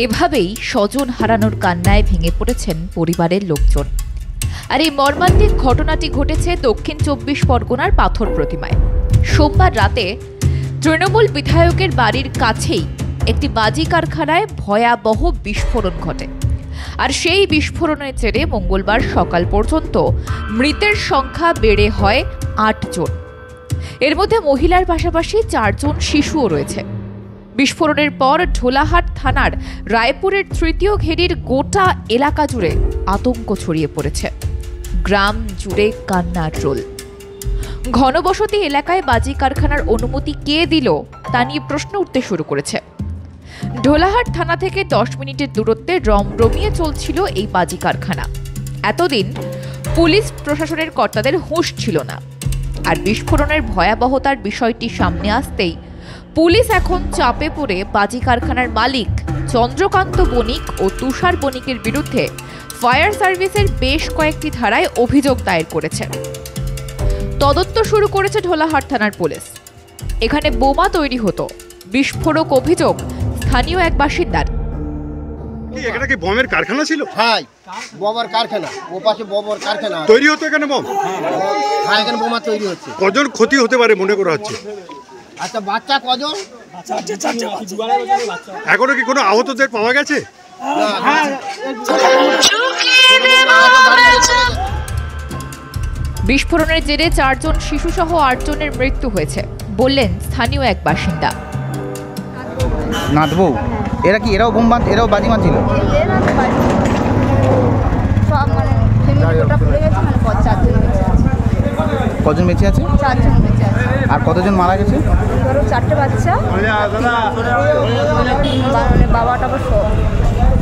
এভাবেই স্বজন হারানোর কান্নায় ভেঙে পড়েছেন পরিবারের লোকজন। আর এই মর্মান্তিক ঘটনাটি ঘটেছে দক্ষিণ 24 পরগনার পাথর প্রতিমায়। সোমবার রাতে তৃণমূল বিধায়কের বাড়ির কাছেই একটি বাজি কারখানায় ভয়াবহ বিস্ফোরণ ঘটে। আর সেই বিস্ফোরণের জেরে মঙ্গলবার সকাল পর্যন্ত মৃতের সংখ্যা বেড়ে হয় 8 জন। এর মধ্যে মহিলার পাশাপাশি 4 জন শিশুও রয়েছে। বিস্ফোরণের পর ঢোলাহাট থানার রায়পুরের তৃতীয় ঘেরির গোটা এলাকা জুড়ে আতঙ্ক ছড়িয়ে পড়েছে। গ্রাম জুড়ে কান্নার রোল। ঘনবসতি এলাকায় বাজি কারখানার অনুমতি কে দিল তা নিয়ে প্রশ্ন উঠতে শুরু করেছে। ঢোলাহাট থানা থেকে 10 মিনিটের দূরত্বে রমরমিয়ে চলছিল এই বাজি কারখানা। এতদিন পুলিশ প্রশাসনের কর্তাদের হুঁশ ছিল না। আর বিস্ফোরণের ভয়াবহতার বিষয়টি সামনে আসতেই পুলিশ এখন চাপে পড়ে বাজি কারখানার মালিক চন্দ্রকান্ত বণিক ও তুষার বণিকের বিরুদ্ধে ফায়ার সার্ভিসের বেশ কয়েকটি ধারায় অভিযোগ দায়ের করেছে। তদন্ত শুরু করেছে ঢোলাহাট থানার পুলিশ। এখানে বোমা তৈরি হতো, বিস্ফোরক অভিযোগ স্থানীয় এক বাসিন্দার। এখানে কি বোমের কারখানা ছিল? হ্যাঁ, বোমার কারখানা, ও পাশে বোমার কারখানা তৈরি হতো এখানে বোম? হ্যাঁ, এখানে বোমা তৈরি হচ্ছে। কজন ক্ষতি হতে পারে মনে করা হচ্ছে? আচ্ছা, বাচ্চা কজন? এখনো কি কোনো আহতদের পাওয়া গেছে? বিস্ফোরণের জেরে 4 জন শিশু সহ 8 জনের মৃত্যু হয়েছে বললেন স্থানীয় এক বাসিন্দা। নাথবউ, এরাও বোম বাঁধ, এরাও বাজি মারছিল? কজন বেঁচে আছে? 4 জন বেঁচে আছে। আর কতজন মারা গেছে? ধরো 4টে বাচ্চা, বাবাটা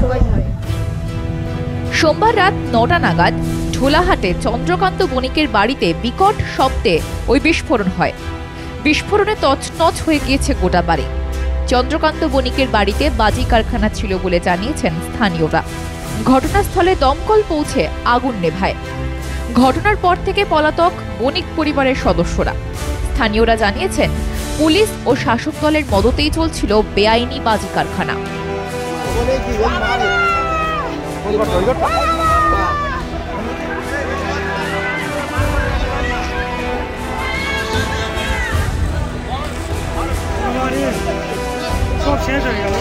সবাই মরে। সোমবার রাত 9টা নাগাদ ঢোলাহাটে চন্দ্রকান্ত বণিকের বাড়িতে বিকট শব্দে ওই বিস্ফোরণ হয়। বিস্ফোরণে তছনছ হয়ে গিয়েছে গোটা বাড়ি। চন্দ্রকান্ত বণিকের বাড়িতে বাজি কারখানা ছিল বলে জানিয়েছেন স্থানীয়রা। ঘটনাস্থলে দমকল পৌঁছে আগুন নেভায়। ঘটনার পর থেকে পলাতক বণিক পরিবারের সদস্যরা। স্থানীয়রা জানিয়েছেন পুলিশ ও শাসক দলের মদতেই চলছিল বেআইনি বাজি কারখানা। সব শেষ হয়ে গেল।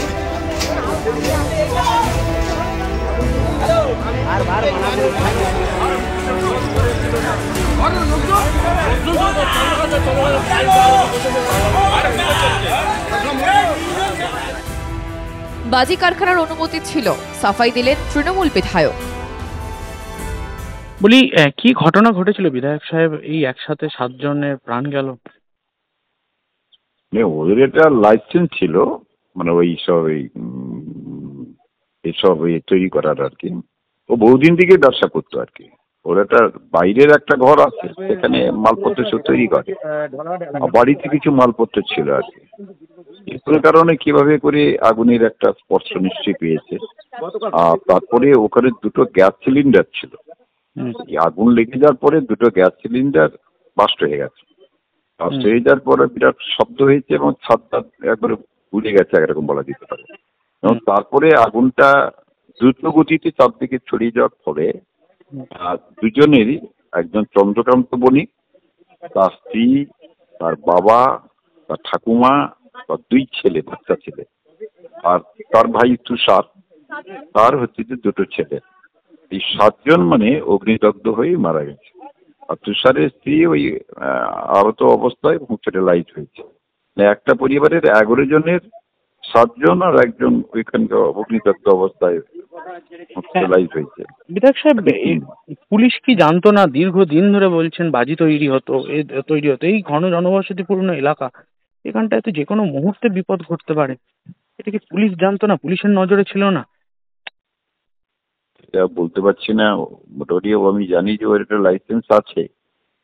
বাজি কারখানার অনুমতি ছিল, সাফাই দিলেন তৃণমূল বিধায়ক। বলি, কি ঘটনা ঘটেছিল বিধায়ক সাহেব, এই একসাথে 7 জনের প্রাণ গেল? ওদের এটা লাইসেন্স ছিল, মানে ওই সব এইসব তৈরি করার আর কি। ও বহুদিন থেকে ব্যবসা করতো আর কি। ওর একটা বাইরের একটা ঘর আছে, সেখানে মালপত্র সব তৈরি করে। বাড়িতে কিছু মালপত্র ছিল আর কি। এর কারণে কিভাবে করে আগুনের একটা স্পর্শ নিশ্চয়ই পেয়েছে। আর তারপরে ওখানে 2টো গ্যাস সিলিন্ডার ছিল। আগুন লেগে যাওয়ার পরে 2টো গ্যাস সিলিন্ডার বাস্ট হয়ে গেছে। বাস্ট হয়ে যাওয়ার পরে বিরাট শব্দ হয়েছে এবং ছাদটা একবারে পুড়ে গেছে এরকম বলা যেতে পারে। এবং তারপরে আগুনটা দ্রুত গতিতে চারদিকে ছড়িয়ে যাওয়ার ফলে দুজনেরই, একজন চন্দ্রকান্ত বণিক, তার স্ত্রী, তার বাবা, তার ঠাকুমা, তার 2 ছেলে, বাচ্চা ছেলে, আর তার ভাই তুষার, তার হচ্ছে যে 2টো ছেলে। এই 7 জন মানে অগ্নিদগ্ধ হয়ে মারা গেছে। আর তুষারের স্ত্রী ওই আহত অবস্থায় হসপিটালাইজ হয়েছে। একটা পরিবারের 11 জনের 7 জন আর একজন ওইখানকার অগ্নিদগ্ধ অবস্থায় হসপিটালাইজ হয়েছে। বিধায়ক সাহেব, পুলিশ কি জানতো না? দীর্ঘদিন ধরে বলছেন বাজি তৈরি হতো। এই ঘন জনবসতিপূর্ণ এলাকা, এখানটায় তো যে কোনো মুহূর্তে বিপদ ঘটতে পারে। এটা কি পুলিশ জানতো না? পুলিশের নজরে ছিল না? এটা বলতে পারছি না। মোটামুটি আমি জানি যে ওর একটা লাইসেন্স আছে,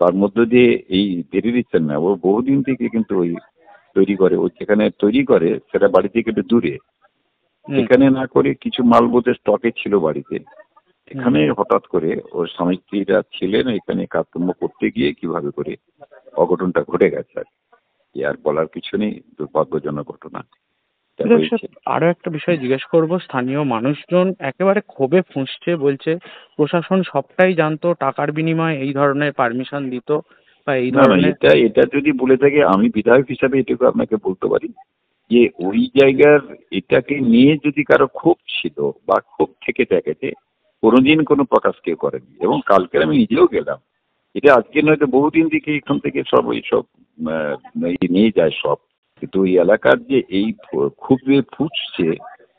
তার মধ্যে দিয়ে এই দেরি দিচ্ছেন না। ও বহুদিন থেকে কিন্তু ওই তৈরি করে। ও যেখানে তৈরি করে সেটা বাড়ি থেকে একটু দূরে। এখানে না করে কিছু মাল বোধহয় স্টকে ছিল বাড়িতে, এখানে হঠাৎ করে ওর স্বামী স্ত্রীরা ছিলেন, এখানে কাজকর্ম করতে গিয়ে কিভাবে করে অঘটনটা ঘটে গেছে আর কি। আর বলার কিছু নেই, দুর্ভাগ্যজনক ঘটনা এটা হয়েছে। আরো একটা বিষয় জিজ্ঞেস করব, স্থানীয় মানুষজন একেবারে ক্ষোভে ফুঁসছে, বলছে প্রশাসন সবটাই জানতো, টাকার বিনিময়ে এই ধরনের পারমিশন দিত বা এই না না, ধরনের। এটা যদি বলে থাকে, আমি বিধায়ক হিসাবে এটুকু আপনাকে বলতে পারি যে ওই জায়গার এটাকে নিয়ে যদি কারো ক্ষোভ ছিল বা ক্ষোভ থেকে থাকেছে, কোনোদিন কোনো প্রকাশ কেউ করেনি। এবং কালকে আমি নিজেও গেলাম, এটা আজকে নয়তো বহুদিন থেকে এখান থেকে সব এইসব নিয়ে যায় সব, কিন্তু ওই এলাকার যে এই খুব ফুটছে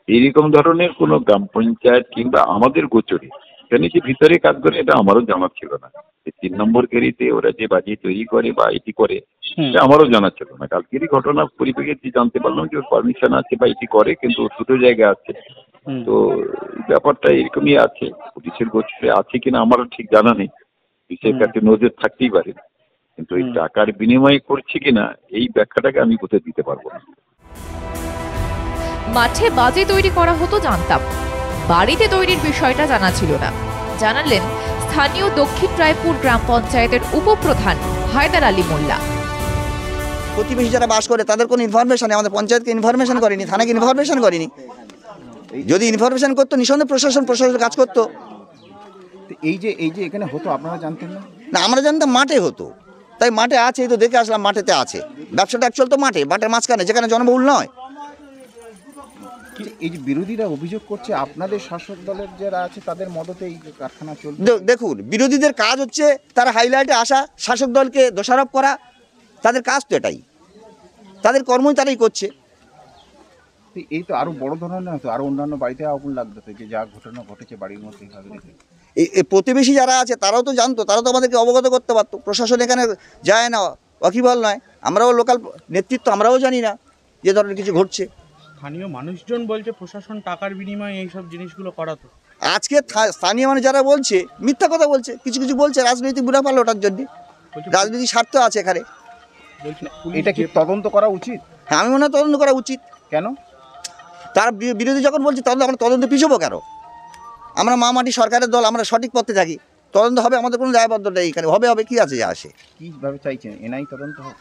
এইরকম ধরনের কোনো গ্রাম পঞ্চায়েত কিংবা আমাদের গোচরে এখানে যে ভিতরে কাজ করে এটা আমারও জানা ছিল না। 3 নম্বর গেরিতে ওরা যে বাজি তৈরি করে বা এটি করে এটা আমারও জানা ছিল না। কালকেরই ঘটনা পরিপ্রেক্ষিতে জানতে পারলাম যে ওর পারমিশন আছে বা এটি করে, কিন্তু দুটো জায়গা আছে। তো ব্যাপারটা এরকমই আছে, পুলিশের গোচরে আছে কিনা আমারও ঠিক জানা নেই, পুলিশের কাছে নজর থাকতেই পারে, কিন্তু এই টাকার বিনিময়ে করছে কিনা এই ব্যাখ্যাটাকে আমি কোথায় দিতে পারবো না। মাঠে বাজি তৈরি করা হতো জানতাম, বাড়িতে তৈরির বিষয়টা জানা ছিল না, জানালেন স্থানীয় দক্ষিণ রায়পুর গ্রাম পঞ্চায়েতের উপপ্রধান হায়দার আলী মোল্লা। প্রতিবেশী যারা বাস করে তাদের কোনো ইনফরমেশন নেই, আমাদের পঞ্চায়েতকে ইনফরমেশন করেনি, থানাকে ইনফরমেশন করেনি। যদি ইনফরমেশন করতো নিঃসন্দেহে প্রশাসন কাজ করতো। এই যে এখানে হতো আপনারা জানতেন না? না, আমরা জানতাম মাঠে হতো, তাই মাঠে আছে, এই তো দেখে আসলাম মাঠেতে আছে। ব্যবসাটা অ্যাকচুয়াল তো মাঠের মাঝখানে, যেখানে জনবহুল নয়। এই যে বিরোধীরা অভিযোগ করছে আপনাদের শাসক দলের যারা আছে তাদের মদতে এই কারখানা চলছে। দেখুন, বিরোধীদের কাজ হচ্ছে তারা হাইলাইটে আসা, শাসক দলকে দোষারোপ করা, তাদের কাজ তো এটাই, তাদের কর্মই তারাই করছে। এই তো আরো বড় ধরনের হতো, আরো অন্যান্য বাড়িতে আগুন লাগতো, যে যা ঘটনা ঘটেছে বাড়ির মধ্যে এইভাবে। এই প্রতিবেশী যারা আছে তারাও তো জানতো, তারা তো আমাদেরকে অবগত করতে পারতো। প্রশাসন এখানে যায় না, ওয়াকিবহাল নয়, আমরাও লোকাল নেতৃত্ব আমরাও জানি না যে ধরনের কিছু ঘটছে। স্থানীয় মানুষজন বলছে প্রশাসন টাকার বিনিময়ে এইসব জিনিসগুলো করাতো। আজকে স্থানীয় মানুষ যারা বলছে মিথ্যা কথা বলছে, কিছু বলছে রাজনৈতিক মুনাফা লোটার জন্য, রাজনৈতিক স্বার্থ আছে এখানে। এটা কি তদন্ত করা উচিত? হ্যাঁ, আমি মনে হয় তদন্ত করা উচিত। কেন? তার বিরোধী যখন বলছে তখন আমরা তদন্ত পিছবো কেন? আমরা মাটি সরকারের দল, আমরা সঠিক পথে থাকি, তদন্ত হবে, আমাদের কোনো দায়বদ্ধ নেই এখানে। হবে কি আছে, যা আসে। কীভাবে চাইছেন এনআই তদন্ত হোক?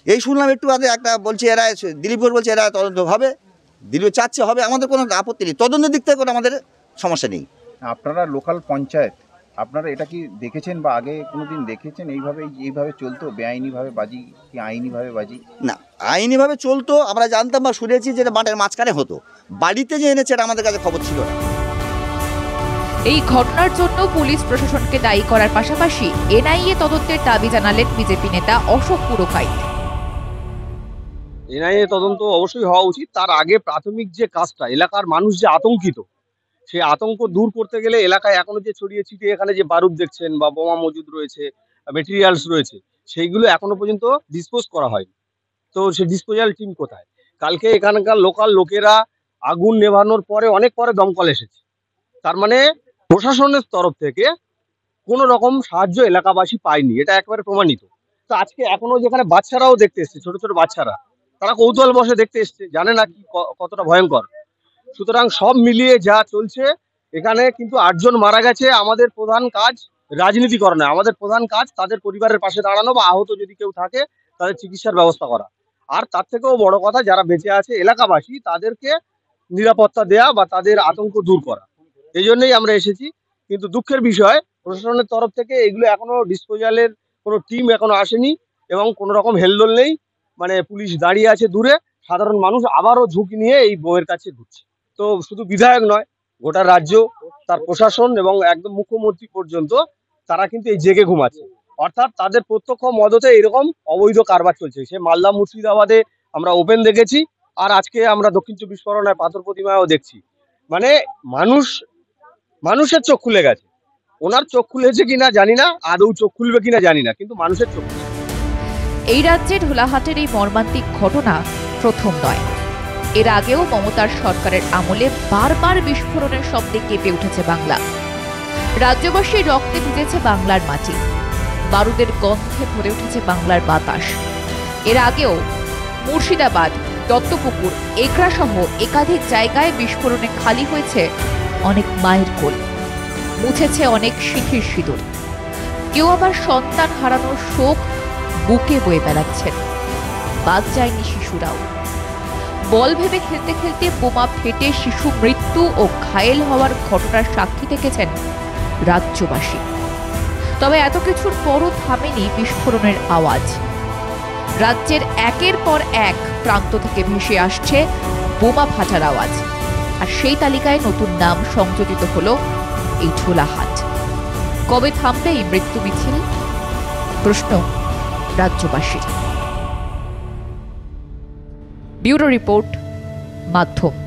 এই শুনলাম একটু আগে একটা বলছে এরা, দিলীপ ঘোষ বলছে এরা তদন্ত হবে, দিলীপ চাচ্ছে হবে, আমাদের কোনো আপত্তি নেই, তদন্তের দিক থেকে কোনো আমাদের সমস্যা নেই। আপনারা লোকাল পঞ্চায়েত, আপনারা এটা কি দেখেছেন বা আগে কোনোদিন দেখেছেন এইভাবে চলতো বেআইনিভাবে বাজি কি আইনিভাবে বাজি? না, আইনিভাবে চলতো আমরা জানতাম বা শুনেছি, যেটা মাঠের মাঝখানে হতো, বাড়িতে যে এনেছে এটা আমাদের কাছে খবর ছিল না। এই ঘটনার জন্য পুলিশ প্রশাসনকে দায়ী করার পাশাপাশি এনআইএ তদন্তের দাবি জানালেন বিজেপি নেতা অশোক পুরকাইত। এনআইএ তদন্ত অবশ্যই হওয়া উচিত। তার আগে প্রাথমিক যে কাজটা, এলাকার মানুষ যে আতঙ্কিত, সেই আতঙ্ক দূর করতে গেলে এলাকায় এখনো যে ছড়িয়ে ছিটিয়ে এখানে যে বারুদ দেখছেন বা বোমা মজুদ রয়েছে, মেটেরিয়ালস রয়েছে, সেইগুলো এখনো পর্যন্ত ডিসপোজ করা হয়নি। তো সেই ডিসপোজাল টিম কোথায়? কালকে এখানকার লোকাল লোকেরা আগুন নেভানোর পরে অনেক পরে দমকল এসেছে, তার মানে প্রশাসনের তরফ থেকে কোনো রকম সাহায্য এলাকাবাসী পায়নি, এটা একেবারে প্রমাণিত। তো আজকে এখনো যেখানে বাচ্চারাও দেখতে এসছে, ছোট ছোট বাচ্চারা, তারা কৌতূহল বসে দেখতে এসছে, জানে না কি কতটা ভয়ঙ্কর। সুতরাং সব মিলিয়ে যা চলছে, এখানে কিন্তু 8 জন মারা গেছে। আমাদের প্রধান কাজ রাজনীতি করা নয়, আমাদের প্রধান কাজ তাদের পরিবারের পাশে দাঁড়ানো বা আহত যদি কেউ থাকে তাদের চিকিৎসার ব্যবস্থা করা। আর তার থেকেও বড় কথা, যারা বেঁচে আছে এলাকাবাসী তাদেরকে নিরাপত্তা দেয়া বা তাদের আতঙ্ক দূর করা, এই জন্যই আমরা এসেছি। কিন্তু দুঃখের বিষয়, প্রশাসনের তরফ থেকে এগুলো এখনো ডিসপোজালের কোনো টিম এখনো আসেনি এবং কোনো রকম হেলদোল নেই। মানে পুলিশ দাঁড়িয়ে আছে দূরে, সাধারণ মানুষ আবারও ঝুঁকি নিয়ে এই বউয়ের কাছে ঘুরছে। তো শুধু বিধায়ক নয়, গোটা রাজ্য, তার প্রশাসন এবং একদম মুখ্যমন্ত্রী পর্যন্ত তারা কিন্তু এই জেগে ঘুমাচ্ছে। অর্থাৎ তাদের প্রত্যক্ষ মদতে এরকম অবৈধ কারবার চলছে। সে মালদা মুর্শিদাবাদে আমরা ওপেন দেখেছি, আর আজকে আমরা দক্ষিণ 24 পরগনায় পাথর প্রতিমায়ও দেখছি। মানে মানুষের চোখ খুলে গেছে। ওনার চোখ খুলেছে কিনা জানি না, আদৌ চোখ খুলবে কিনা জানি না, কিন্তু মানুষের চোখ খুলেছে। এই রাজ্যে ঢোলাহাটের এই মর্মান্তিক ঘটনা প্রথম নয়। এর আগেও মমতার সরকারের আমলে বারবার বিস্ফোরণের শব্দে কেঁপে উঠেছে বাংলা। রাজ্যবাসীর রক্তে ভিজেছে বাংলার মাটি, বারুদের গন্ধে ভরে উঠেছে বাংলার বাতাস। এর আগেও মুর্শিদাবাদ, দত্তপুকুর, এগরা সহ একাধিক জায়গায় বিস্ফোরণে খালি হয়েছে অনেক মায়ের কোল। মুছেছে অনেক সিঁথির সিঁদুর। কেউ আবার সন্তান হারানোর শোক বুকে বয়ে বেড়াচ্ছেন। বাদ যায়নি শিশুরাও। বল ভেবে খেলতে খেলতে বোমা ফেটে শিশু মৃত্যু ও ঘায়েল হওয়ার ঘটনার সাক্ষী থেকেছেন রাজ্যবাসী। তবে এত কিছুর পরও থামেনি বিস্ফোরণের আওয়াজ। রাজ্যের একের পর এক প্রান্ত থেকে ভেসে আসছে বোমা ফাটার আওয়াজ। আর সেই তালিকায় নতুন নাম সংযোজিত হলো এই ঝোলাহাট। কবে থামবে এই মৃত্যু মিছিল? প্রশ্ন রাজ্যবাসীর। ব্যুরো রিপোর্ট, মাধ্যম।